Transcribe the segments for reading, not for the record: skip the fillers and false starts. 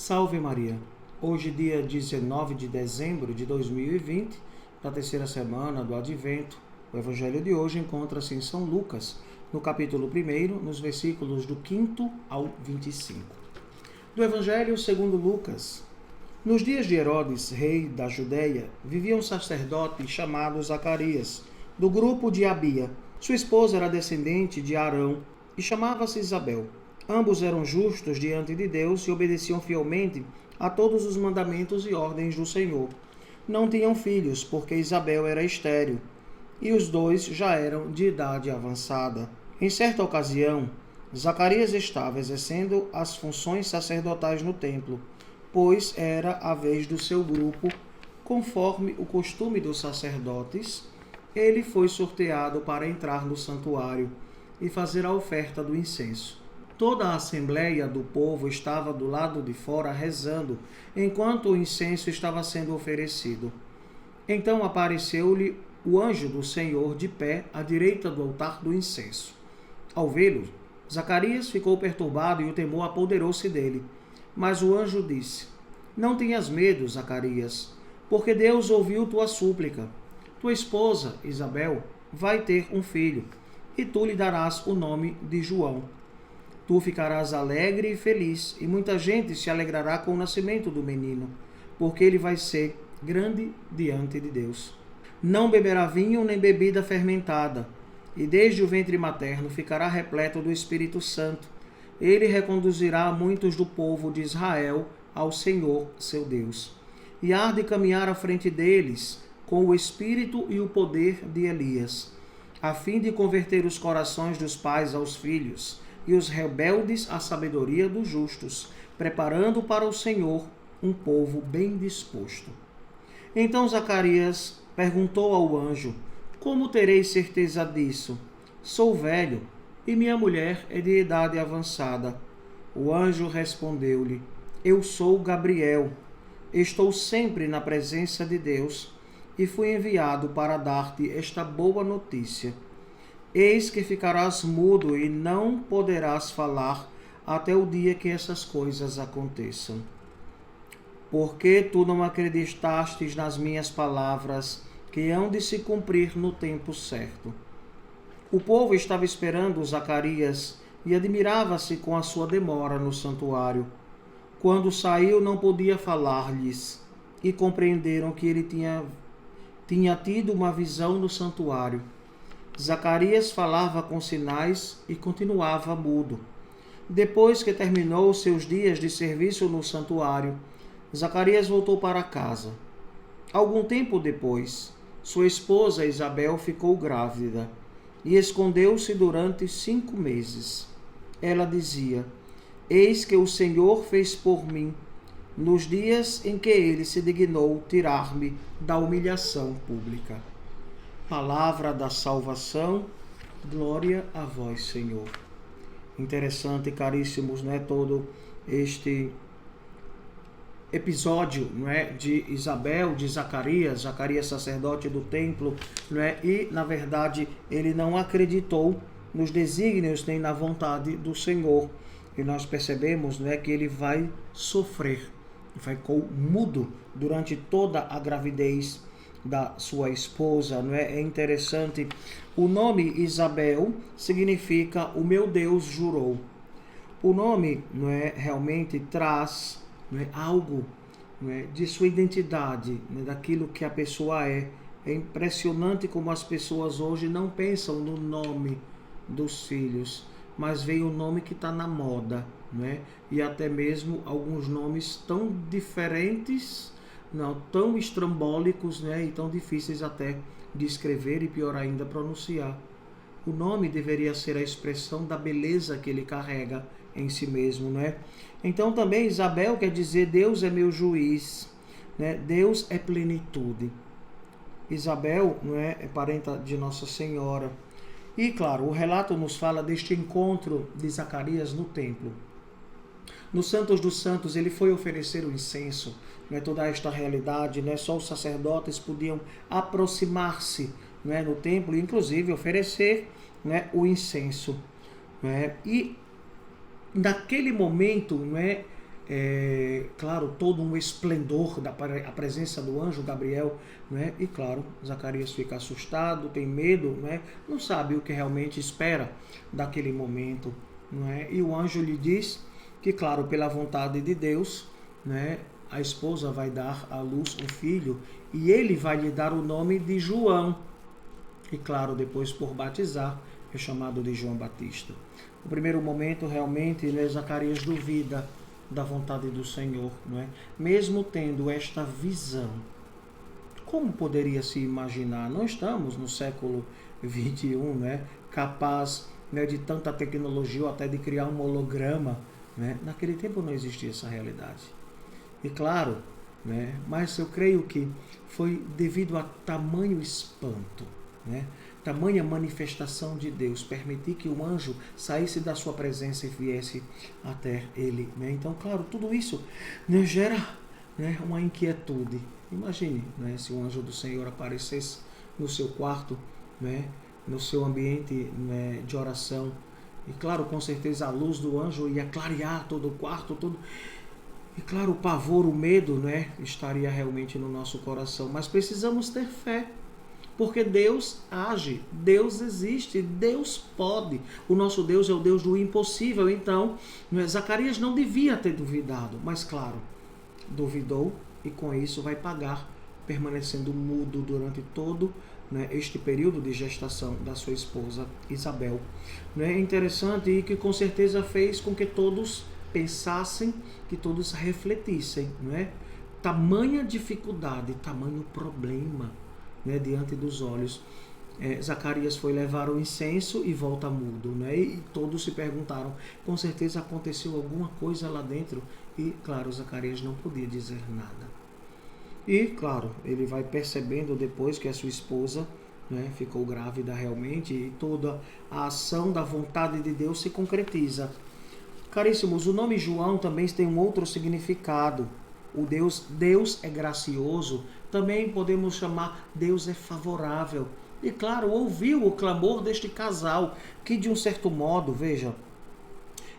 Salve Maria! Hoje, dia 19 de dezembro de 2020, da terceira semana do Advento, o Evangelho de hoje encontra-se em São Lucas, no capítulo 1, nos versículos do 5 ao 25. Do Evangelho segundo Lucas. Nos dias de Herodes, rei da Judéia, vivia um sacerdote chamado Zacarias, do grupo de Abia. Sua esposa era descendente de Arão e chamava-se Isabel. Ambos eram justos diante de Deus e obedeciam fielmente a todos os mandamentos e ordens do Senhor. Não tinham filhos, porque Isabel era estéril, e os dois já eram de idade avançada. Em certa ocasião, Zacarias estava exercendo as funções sacerdotais no templo, pois era a vez do seu grupo. Conforme o costume dos sacerdotes, ele foi sorteado para entrar no santuário e fazer a oferta do incenso. Toda a assembleia do povo estava do lado de fora rezando, enquanto o incenso estava sendo oferecido. Então apareceu-lhe o anjo do Senhor de pé à direita do altar do incenso. Ao vê-lo, Zacarias ficou perturbado e o temor apoderou-se dele. Mas o anjo disse: Não tenhas medo, Zacarias, porque Deus ouviu tua súplica. Tua esposa, Isabel, vai ter um filho, e tu lhe darás o nome de João. Tu ficarás alegre e feliz, e muita gente se alegrará com o nascimento do menino, porque ele vai ser grande diante de Deus. Não beberá vinho nem bebida fermentada, e desde o ventre materno ficará repleto do Espírito Santo. Ele reconduzirá muitos do povo de Israel ao Senhor, seu Deus, e há de caminhar à frente deles com o espírito e o poder de Elias, a fim de converter os corações dos pais aos filhos, e os rebeldes à sabedoria dos justos, preparando para o Senhor um povo bem disposto. Então Zacarias perguntou ao anjo: Como terei certeza disso? Sou velho, e minha mulher é de idade avançada. O anjo respondeu-lhe: Eu sou Gabriel, estou sempre na presença de Deus, e fui enviado para dar-te esta boa notícia. Eis que ficarás mudo e não poderás falar até o dia que essas coisas aconteçam. Porque tu não acreditastes nas minhas palavras, que hão de se cumprir no tempo certo. O povo estava esperando Zacarias e admirava-se com a sua demora no santuário. Quando saiu, não podia falar-lhes, e compreenderam que ele tinha tido uma visão no santuário. Zacarias falava com sinais e continuava mudo. Depois que terminou seus dias de serviço no santuário, Zacarias voltou para casa. Algum tempo depois, sua esposa Isabel ficou grávida e escondeu-se durante 5 meses. Ela dizia: Eis que o Senhor fez por mim, nos dias em que ele se dignou tirar-me da humilhação pública. Palavra da salvação, glória a vós, Senhor. Interessante, caríssimos, todo este episódio, de Isabel, de Zacarias sacerdote do templo, e na verdade ele não acreditou nos desígnios nem na vontade do Senhor. E nós percebemos, que ele vai sofrer, ficou mudo durante toda a gravidez da sua esposa. É interessante, o nome Isabel significa o meu Deus jurou. O nome realmente traz algo de sua identidade, daquilo que a pessoa é. É impressionante como as pessoas hoje não pensam no nome dos filhos, mas vem o nome que está na moda, e até mesmo alguns nomes tão diferentes, tão estrambólicos, e tão difíceis até de escrever e pior ainda pronunciar. O nome deveria ser a expressão da beleza que ele carrega em si mesmo, Então também Isabel quer dizer Deus é meu juiz, Deus é plenitude. Isabel é parenta de Nossa Senhora. E claro, o relato nos fala deste encontro de Zacarias no templo. No Santos dos Santos, ele foi oferecer o incenso, toda esta realidade, só os sacerdotes podiam aproximar-se no templo, inclusive oferecer o incenso. E naquele momento, claro, todo um esplendor a presença do anjo Gabriel, né? E claro, Zacarias fica assustado, tem medo, né? Não sabe o que realmente espera daquele momento, né? E o anjo lhe diz que, claro, pela vontade de Deus, né, a esposa vai dar à luz um filho e ele vai lhe dar o nome de João. E claro, depois por batizar, é chamado de João Batista. No primeiro momento, realmente, Zacarias duvida da vontade do Senhor, não é? Mesmo tendo esta visão. Como poderia se imaginar? Não estamos no século XXI, né? Capaz, né, de tanta tecnologia ou até de criar um holograma, né? Naquele tempo não existia essa realidade. E claro, né, mas eu creio que foi devido a tamanho espanto, né? Tamanha manifestação de Deus, permitir que o anjo saísse da sua presença e viesse até ele, né? Então, claro, tudo isso, né, gera, né, uma inquietude. Imagine, né, se o anjo do Senhor aparecesse no seu quarto, né, no seu ambiente, né, de oração. E claro, com certeza a luz do anjo ia clarear todo o quarto, todo. E claro, o pavor, o medo, né, estaria realmente no nosso coração. Mas precisamos ter fé. Porque Deus age, Deus existe, Deus pode. O nosso Deus é o Deus do impossível. Então, Zacarias não devia ter duvidado, mas claro, duvidou e com isso vai pagar, permanecendo mudo durante todo, né, este período de gestação da sua esposa Isabel. É interessante e que com certeza fez com que todos pensassem, que todos refletissem, não é? Tamanha dificuldade, tamanho problema, né, diante dos olhos. Zacarias foi levar o incenso e volta mudo, né? E todos se perguntaram, com certeza aconteceu alguma coisa lá dentro. E claro, Zacarias não podia dizer nada. E claro, ele vai percebendo depois que a sua esposa, né, ficou grávida realmente e toda a ação da vontade de Deus se concretiza. Caríssimos, o nome João também tem um outro significado. O Deus é gracioso, também podemos chamar Deus é favorável. E claro, ouviu o clamor deste casal, que de um certo modo, veja,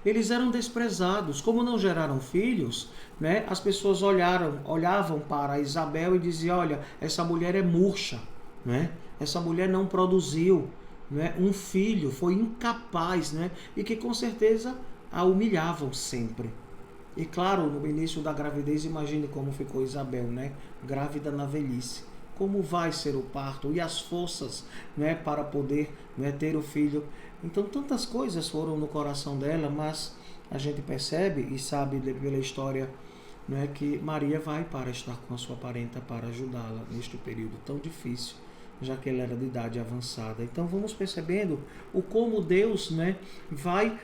eles eram desprezados. Como não geraram filhos, né, as pessoas olhavam para Isabel e diziam, olha, essa mulher é murcha, né? Essa mulher não produziu, né, um filho, foi incapaz, né? E que com certeza a humilhavam sempre. E claro, no início da gravidez, imagine como ficou Isabel, né? Grávida na velhice. Como vai ser o parto e as forças, né, para poder, né, ter o filho. Então, tantas coisas foram no coração dela, mas a gente percebe e sabe pela história, né, que Maria vai para estar com a sua parenta para ajudá-la neste período tão difícil, já que ela era de idade avançada. Então vamos percebendo o como Deus, né, vai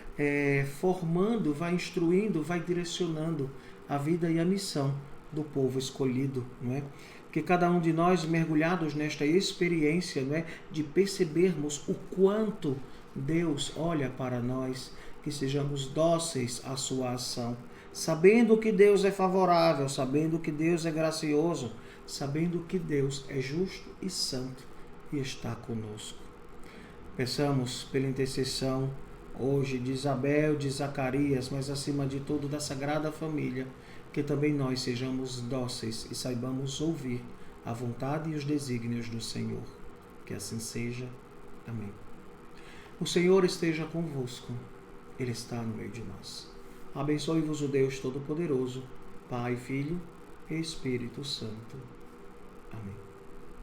formando, vai instruindo, vai direcionando a vida e a missão do povo escolhido, né? Que cada um de nós mergulhados nesta experiência, né, de percebermos o quanto Deus olha para nós, que sejamos dóceis à sua ação, sabendo que Deus é favorável, sabendo que Deus é gracioso, sabendo que Deus é justo e santo e está conosco. Peçamos pela intercessão hoje de Isabel, de Zacarias, mas acima de tudo da Sagrada Família, que também nós sejamos dóceis e saibamos ouvir a vontade e os desígnios do Senhor. Que assim seja. Amém. O Senhor esteja convosco. Ele está no meio de nós. Abençoe-vos o Deus Todo-Poderoso, Pai, Filho e Espírito Santo. Amém.